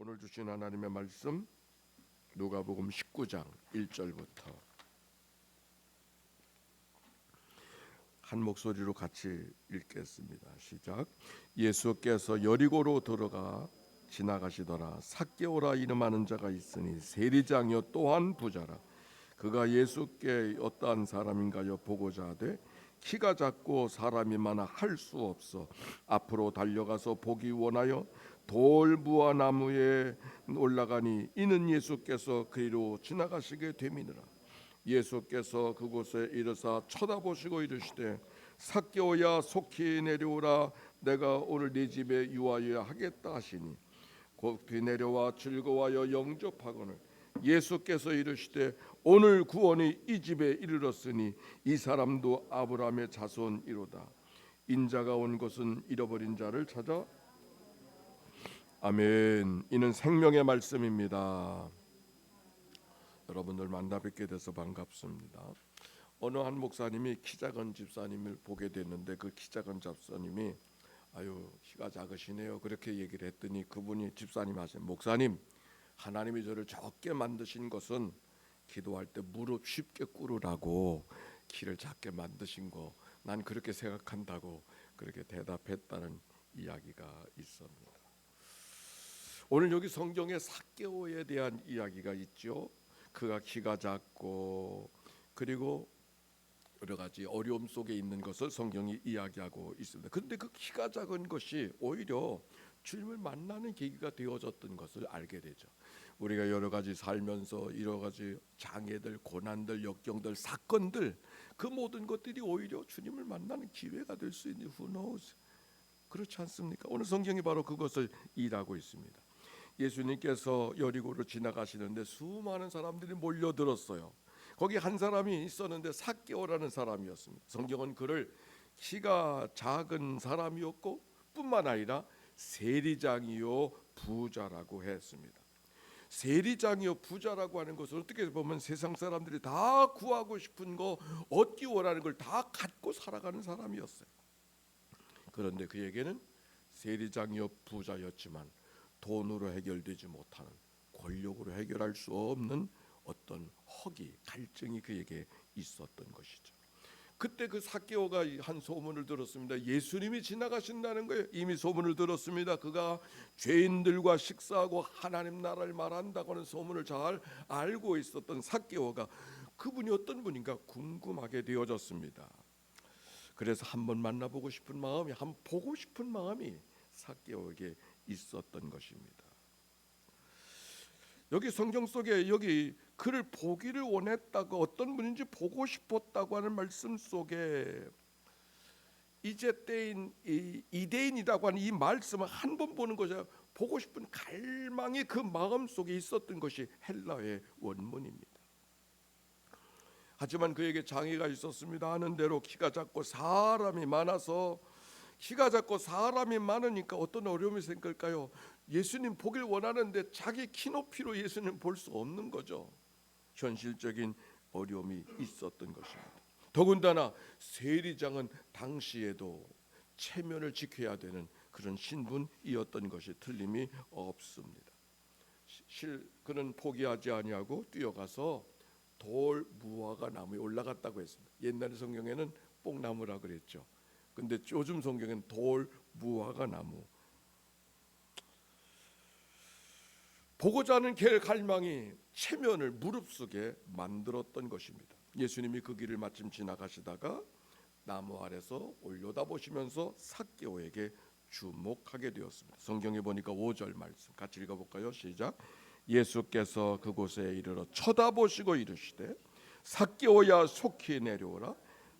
오늘 주신 하나님의 말씀 누가복음 19장 1절부터 한 목소리로 같이 읽겠습니다. 시작. 예수께서 여리고로 들어가 지나가시더라. 삭개오라 이름하는 자가 있으니 세리장이요 또한 부자라. 그가 예수께 어떠한 사람인가요 보고자 하되 키가 작고 사람이 많아 할 수 없어 앞으로 달려가서 보기 원하여 돌무화 나무에 올라가니 이는 예수께서 그리로 지나가시게 되미니라. 예수께서 그곳에 이르사 쳐다보시고 이르시되 삭개오야 속히 내려오라 내가 오늘 네 집에 유하여야 하겠다 하시니 급히 내려와 즐거워하여 영접하거늘 예수께서 이르시되 오늘 구원이 이 집에 이르렀으니 이 사람도 아브라함의 자손이로다. 인자가 온 것은 잃어버린 자를 찾아. 아멘. 이는 생명의 말씀입니다. 여러분들 만나 뵙게 돼서 반갑습니다. 어느 한 목사님이 키 작은 집사님을 보게 됐는데 그 키 작은 집사님이 아유 키가 작으시네요 그렇게 얘기를 했더니 그분이 집사님 하신 목사님 하나님이 저를 적게 만드신 것은 기도할 때 무릎 쉽게 꿇으라고 키를 작게 만드신 거 난 그렇게 생각한다고 그렇게 대답했다는 이야기가 있습니다. 오늘 여기 성경에 삭개오에 대한 이야기가 있죠. 그가 키가 작고 그리고 여러 가지 어려움 속에 있는 것을 성경이 이야기하고 있습니다. 그런데 그 키가 작은 것이 오히려 주님을 만나는 계기가 되어졌던 것을 알게 되죠. 우리가 여러 가지 살면서 여러 가지 장애들, 고난들, 역경들, 사건들 그 모든 것들이 오히려 주님을 만나는 기회가 될 수 있는 who knows? 그렇지 않습니까? 오늘 성경이 바로 그것을 일하고 있습니다. 예수님께서 여리고를 지나가시는데 수많은 사람들이 몰려들었어요. 거기 한 사람이 있었는데 삭개오라는 사람이었습니다. 성경은 그를 키가 작은 사람이었고 뿐만 아니라 세리장이요 부자라고 했습니다. 세리장이요 부자라고 하는 것은 어떻게 보면 세상 사람들이 다 구하고 싶은 거 얻기 원하는 걸 다 갖고 살아가는 사람이었어요. 그런데 그에게는 세리장이요 부자였지만 돈으로 해결되지 못하는 권력으로 해결할 수 없는 어떤 허기, 갈증이 그에게 있었던 것이죠. 그때 그 삭개오가 한 소문을 들었습니다. 예수님이 지나가신다는 거예요. 이미 소문을 들었습니다. 그가 죄인들과 식사하고 하나님 나라를 말한다고 하는 소문을 잘 알고 있었던 삭개오가 그분이 어떤 분인가 궁금하게 되어졌습니다. 그래서 한번 만나보고 싶은 마음이, 한번 보고 싶은 마음이 삭개오에게 있었던 것입니다. 여기 성경 속에 여기 그를 보기를 원했다고 어떤 분인지 보고 싶었다고 하는 말씀 속에 이제 때인 이대인이라고 하는 이 말씀을 한 번 보는 것이 보고 싶은 갈망이 그 마음 속에 있었던 것이 헬라어의 원문입니다. 하지만 그에게 장애가 있었습니다. 하는 대로 키가 작고 사람이 많아서 키가 작고 사람이 많으니까 어떤 어려움이 생길까요? 예수님 보길 원하는데 자기 키 높이로 예수님 볼 수 없는 거죠. 현실적인 어려움이 있었던 것입니다. 더군다나 세리장은 당시에도 체면을 지켜야 되는 그런 신분이었던 것이 틀림이 없습니다. 그는 포기하지 아니하고 뛰어가서 돌 무화과 나무에 올라갔다고 했습니다. 옛날 성경에는 뽕나무라 그랬죠. 근데 요즘 성경에는 돌 무화과 나무. 보고자 하는 갈망이 체면을 무릅쓰게 만들었던 것입니다. 예수님이 그 길을 마침 지나가시다가 나무 아래서 올려다보시면서 삭개오에게 주목하게 되었습니다. 성경에 보니까 5절 말씀 같이 읽어볼까요? 시작. 예수께서 그곳에 이르러 쳐다보시고 이르시되 삭개오야 속히 내려오라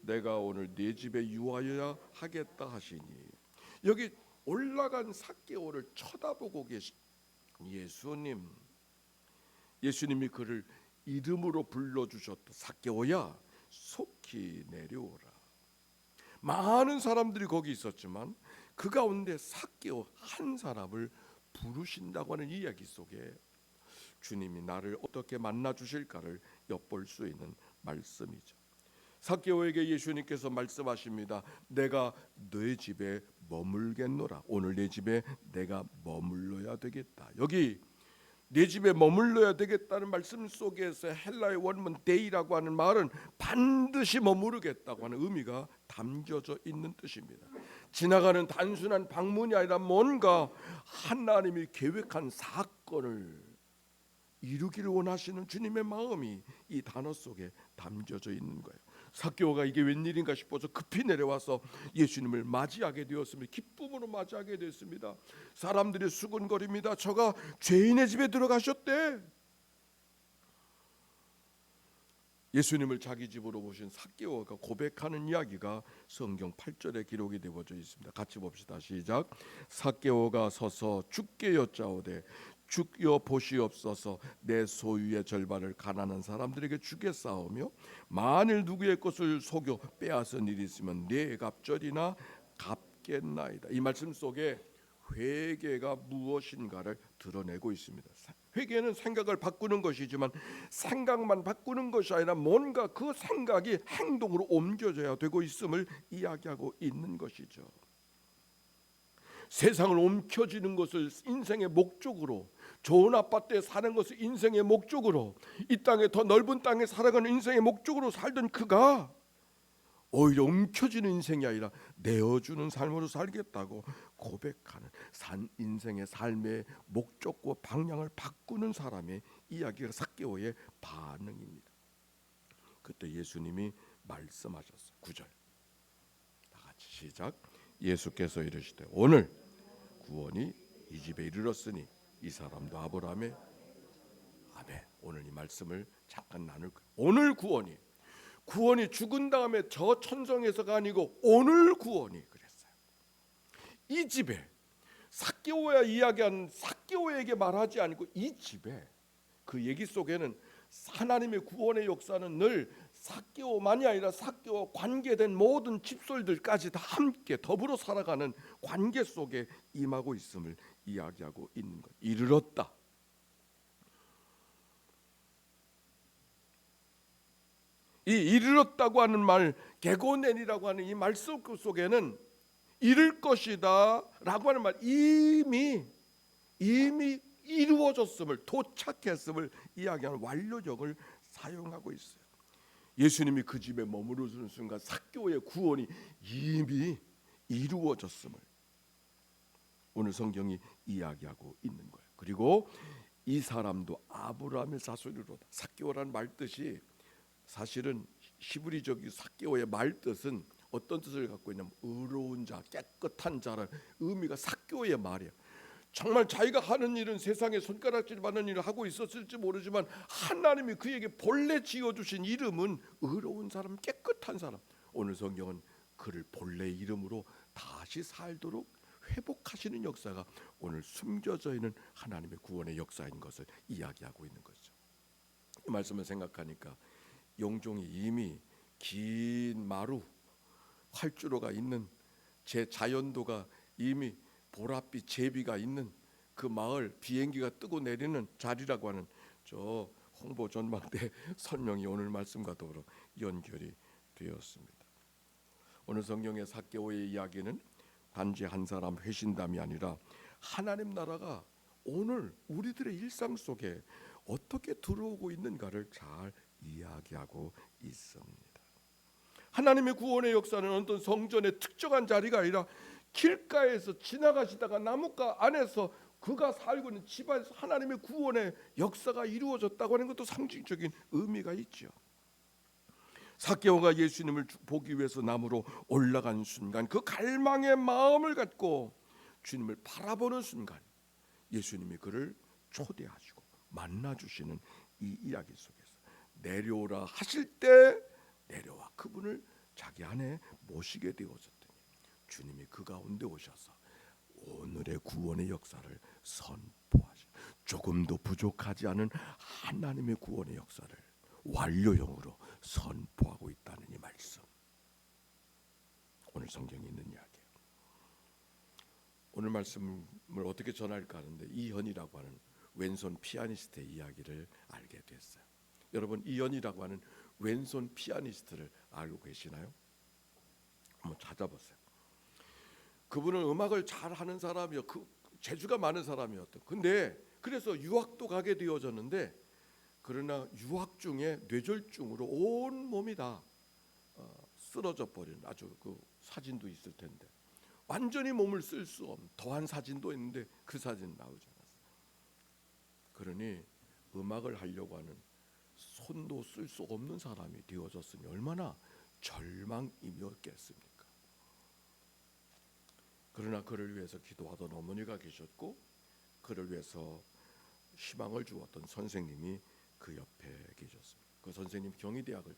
내가 오늘 네 집에 유하여야 하겠다 하시니 여기 올라간 삭개오를 쳐다보고 계신 예수님이 그를 이름으로 불러주셨다. 삭개오야 속히 내려오라. 많은 사람들이 거기 있었지만 그 가운데 삭개오 한 사람을 부르신다고 하는 이야기 속에 주님이 나를 어떻게 만나 주실까를 엿볼 수 있는 말씀이죠. 삭개오에게 예수님께서 말씀하십니다. 내가 너의 집에 머물겠노라. 오늘 내 집에 내가 머물러야 되겠다. 여기 내 집에 머물러야 되겠다는 말씀 속에서 헬라의 원문 데이라고 하는 말은 반드시 머무르겠다고 하는 의미가 담겨져 있는 뜻입니다. 지나가는 단순한 방문이 아니라 뭔가 하나님이 계획한 사건을 이루기를 원하시는 주님의 마음이 이 단어 속에 담겨져 있는 거예요. 삭개오가 이게 웬일인가 싶어서 급히 내려와서 예수님을 맞이하게 되었습니다. 기쁨으로 맞이하게 됐습니다. 사람들이 수군거립니다. 저가 죄인의 집에 들어가셨대. 예수님을 자기 집으로 모신 삭개오가 고백하는 이야기가 성경 8절에 기록이 되어져 있습니다. 같이 봅시다. 시작. 삭개오가 서서 주께 여짜오되 주여 보시옵소서, 내 소유의 절반을 가난한 사람들에게 주겠사오며 만일 누구의 것을 속여 빼앗은 일이 있으면 네 갑절이나 갚겠나이다. 이 말씀 속에 회개가 무엇인가를 드러내고 있습니다. 회개는 생각을 바꾸는 것이지만 생각만 바꾸는 것이 아니라 뭔가 그 생각이 행동으로 옮겨져야 되고 있음을 이야기하고 있는 것이죠. 세상을 옮겨지는 것을 인생의 목적으로, 좋은 아파트에 사는 것을 인생의 목적으로, 이 땅에 더 넓은 땅에 살아가는 인생의 목적으로 살던 그가 오히려 옮겨지는 인생이 아니라 내어주는 삶으로 살겠다고 고백하는 인생의 삶의 목적과 방향을 바꾸는 사람의 이야기가 삭개오의 반응입니다. 그때 예수님이 말씀하셨어요. 9절 다 같이 시작. 예수께서 이르시되 오늘 구원이 이 집에 이르렀으니 이 사람도 아브라함의 아멘. 오늘 이 말씀을 잠깐 나눌 거예요. 오늘 구원이 죽은 다음에 저 천성에서가 아니고 오늘 구원이 그랬어요. 이 집에 삭개오야 이야기한 삭개오에게 말하지 않고 이 집에, 그 얘기 속에는 하나님의 구원의 역사는 늘 삭개오만이 아니라 삭개오와 관계된 모든 집솔들까지 다 함께 더불어 살아가는 관계 속에 임하고 있음을 이야기하고 있는 것. 이르렀다. 이 이르렀다고 하는 말, 게고넨이라고 하는 이 말씀 속에는 이룰 것이다 라고 하는 말, 이미 이루어졌음을, 도착했음을 이야기하는 완료적을 사용하고 있어요. 예수님이 그 집에 머무르는 순간 삭개오의 구원이 이미 이루어졌음을 오늘 성경이 이야기하고 있는 거예요. 그리고 이 사람도 아브라함의 자손이로다. 삭개오라는 말 뜻이 사실은 히브리적 삭개오의 말 뜻은 어떤 뜻을 갖고 있냐면 의로운 자, 깨끗한 자라는 의미가 삭개오의 말이에요. 정말 자기가 하는 일은 세상에 손가락질 받는 일을 하고 있었을지 모르지만 하나님이 그에게 본래 지어주신 이름은 의로운 사람, 깨끗한 사람. 오늘 성경은 그를 본래 이름으로 다시 살도록 회복하시는 역사가 오늘 숨겨져 있는 하나님의 구원의 역사인 것을 이야기하고 있는 거죠. 이 말씀을 생각하니까 용종이 이미 긴 마루, 활주로가 있는 제 자연도가 이미 보랏빛 제비가 있는 그 마을, 비행기가 뜨고 내리는 자리라고 하는 저 홍보 전망대 설명이 오늘 말씀과 더불어 연결이 되었습니다. 오늘 성경의 삭개오의 이야기는 단지 한 사람 회신담이 아니라 하나님 나라가 오늘 우리들의 일상 속에 어떻게 들어오고 있는가를 잘 이야기하고 있습니다. 하나님의 구원의 역사는 어떤 성전의 특정한 자리가 아니라 길가에서 지나가시다가 나무가 안에서 그가 살고 있는 집안에서 하나님의 구원의 역사가 이루어졌다고 하는 것도 상징적인 의미가 있죠. 삭개오가 예수님을 보기 위해서 나무로 올라간 순간, 그 갈망의 마음을 갖고 주님을 바라보는 순간 예수님이 그를 초대하시고 만나주시는 이 이야기 속에서 내려오라 하실 때 내려와 그분을 자기 안에 모시게 되어졌더니 주님이 그 가운데 오셔서 오늘의 구원의 역사를 선포하시, 조금도 부족하지 않은 하나님의 구원의 역사를 완료형으로 선포하고 있다는 이 말씀, 오늘 성경에 있는 이야기예요. 오늘 말씀을 어떻게 전할까 하는데 이현이라고 하는 왼손 피아니스트의 이야기를 알게 됐어요. 여러분, 이현이라고 하는 왼손 피아니스트를 알고 계시나요? 한번 찾아보세요. 그분은 음악을 잘 하는 사람이요, 그 재주가 많은 사람이었던. 근데 그래서 유학도 가게 되어졌는데, 그러나 유학 중에 뇌졸중으로 온 몸이 다 쓰러져 버린, 아주 그 사진도 있을 텐데, 완전히 몸을 쓸 수 없는 더한 사진도 있는데 그 사진 나오지 않았어요. 그러니 음악을 하려고 하는 손도 쓸 수 없는 사람이 되어졌으니 얼마나 절망이었겠습니까? 그러나 그를 위해서 기도하던 어머니가 계셨고, 그를 위해서 희망을 주었던 선생님이 그 옆에 계셨습니다. 그 선생님 경희대학을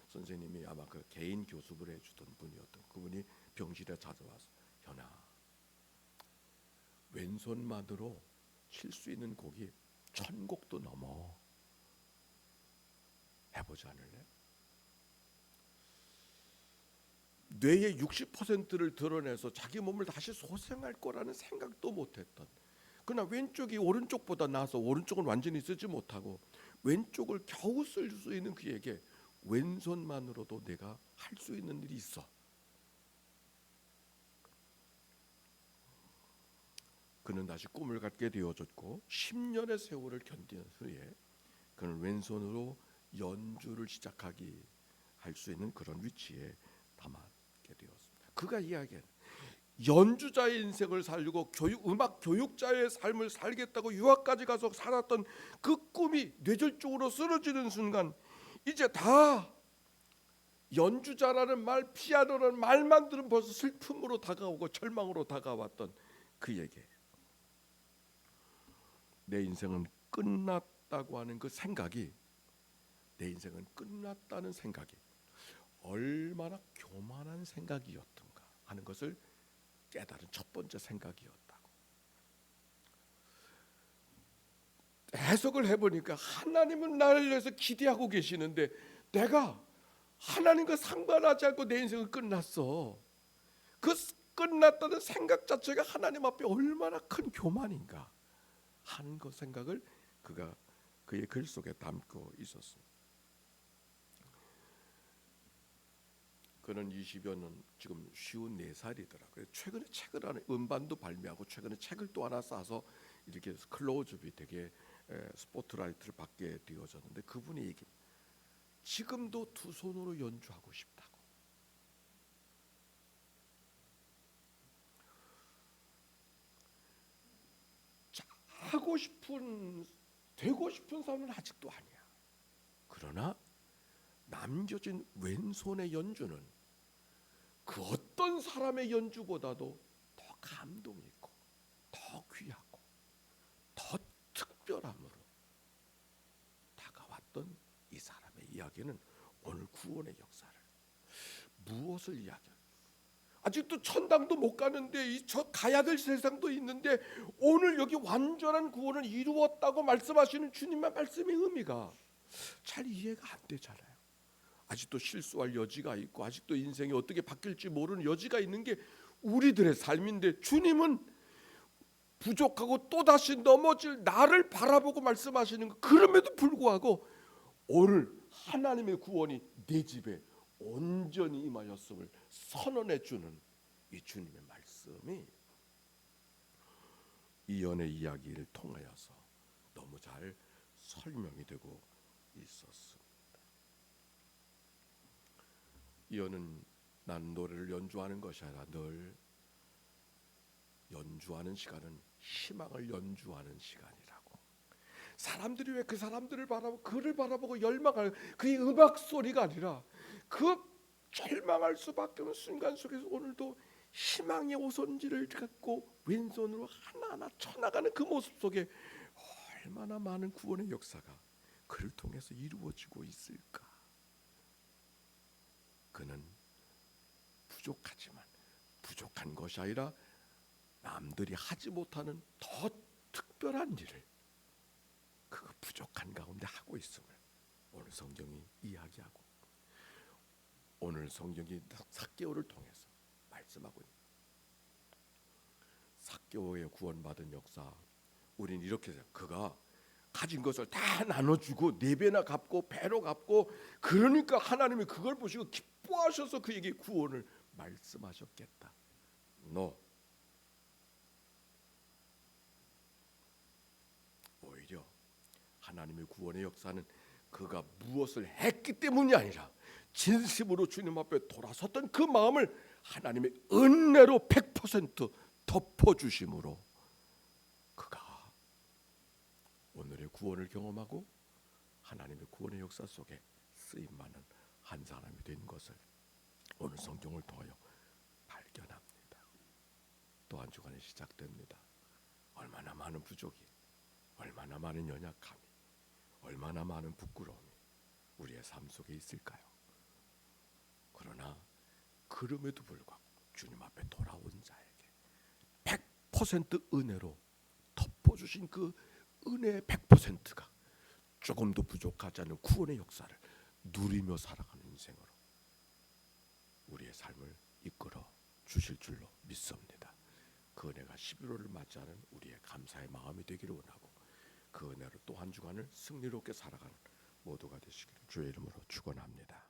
선생님이 아마 그 개인 교습을 해주던 분이었던, 그분이 병실에 찾아와서, 현아, 왼손만으로 칠 수 있는 곡이 1000곡도 넘어. 해보지 않을래? 뇌의 60%를 드러내서 자기 몸을 다시 소생할 거라는 생각도 못했던, 그러나 왼쪽이 오른쪽보다 나아서 오른쪽은 완전히 쓰지 못하고 왼쪽을 겨우 쓸 수 있는 그에게 왼손만으로도 내가 할 수 있는 일이 있어. 그는 다시 꿈을 갖게 되어졌고 10년의 세월을 견딘 후에 그는 왼손으로 연주를 시작하기 할 수 있는 그런 위치에 담았게 되었습니다. 그가 이야기한 연주자의 인생을 살리고 음악 교육자의 삶을 살겠다고 유학까지 가서 살았던 그 꿈이 뇌절적으로 쓰러지는 순간, 이제 다 연주자라는 말, 피아노라는 말만 들으면 벌써 슬픔으로 다가오고 절망으로 다가왔던 그에게 내 인생은 끝났다고 하는 그 생각이, 내 인생은 끝났다는 생각이 얼마나 교만한 생각이었던가 하는 것을 깨달은 첫 번째 생각이었다고. 해석을 해보니까 하나님은 나를 위해서 기대하고 계시는데 내가 하나님과 상관하지 않고 내 인생은 끝났어. 그 끝났다는 생각 자체가 하나님 앞에 얼마나 큰 교만인가 하는 그 생각을 그가 그의 글 속에 담고 있었습니다. 그는 20여 년, 지금 54살이더라고요. 최근에 책을 하나, 음반도 발매하고 최근에 책을 또 하나 써서 이렇게 해서 클로즈업이 되게 스포트라이트를 받게 되어졌는데, 그분이 얘기합니다. 지금도 두 손으로 연주하고 싶다고. 하고 싶은, 되고 싶은 사람은 아직도 아니야. 그러나 남겨진 왼손의 연주는 그 어떤 사람의 연주보다도 더 감동이 있고 더 귀하고 더 특별함으로 다가왔던 이 사람의 이야기는 오늘 구원의 역사를, 무엇을 이야기할까? 아직도 천당도 못 가는데 저 가야 될 세상도 있는데 오늘 여기 완전한 구원을 이루었다고 말씀하시는 주님의 말씀의 의미가 잘 이해가 안 되잖아요. 아직도 실수할 여지가 있고 아직도 인생이 어떻게 바뀔지 모르는 여지가 있는 게 우리들의 삶인데, 주님은 부족하고 또다시 넘어질 나를 바라보고 말씀하시는 것, 그럼에도 불구하고 오늘 하나님의 구원이 내 집에 온전히 임하였음을 선언해 주는 이 주님의 말씀이 이언의 이야기를 통하여서 너무 잘 설명이 되고 있었습니다. 이언은 난 노래를 연주하는 것이 아니라 늘 연주하는 시간은 희망을 연주하는 시간이라고. 사람들이 왜 그 사람들을 바라보고 그를 바라보고 열망할 그의 음악 소리가 아니라 그 절망할 수밖에 없는 순간 속에서 오늘도 희망의 오선지를 갖고 왼손으로 하나하나 쳐나가는 그 모습 속에 얼마나 많은 구원의 역사가 그를 통해서 이루어지고 있을까. 그는 부족하지만 부족한 것이 아니라 남들이 하지 못하는 더 특별한 일을 그 부족한 가운데 하고 있음을 오늘 성경이 이야기하고, 오늘 성경이 삭개오를 통해서 말씀하고 있는 삭개오의 구원받은 역사, 우리는 이렇게 생각해요. 그가 가진 것을 다 나눠주고 4배나 갚고 배로 갚고, 그러니까 하나님이 그걸 보시고 기뻐하셔서 그에게 구원을 말씀하셨겠다. 너 하나님의 구원의 역사는 그가 무엇을 했기 때문이 아니라 진심으로 주님 앞에 돌아섰던 그 마음을 하나님의 은혜로 100% 덮어주심으로 그가 오늘의 구원을 경험하고 하나님의 구원의 역사 속에 쓰임받는 한 사람이 된 것을 오늘 성경을 통하여 발견합니다. 또 한 주간이 시작됩니다. 얼마나 많은 부족이, 얼마나 많은 연약함이, 얼마나 많은 부끄러움이 우리의 삶 속에 있을까요? 그러나 그럼에도 불구하고 주님 앞에 돌아온 자에게 100% 은혜로 덮어주신 그 은혜의 100%가 조금도 부족하지 않은 구원의 역사를 누리며 살아가는 인생으로 우리의 삶을 이끌어 주실 줄로 믿습니다. 그 은혜가 11월을 맞이하는 우리의 감사의 마음이 되기를 원하고 그 은혜로 또 한 주간을 승리롭게 살아가는 모두가 되시기를 주의 이름으로 축원합니다.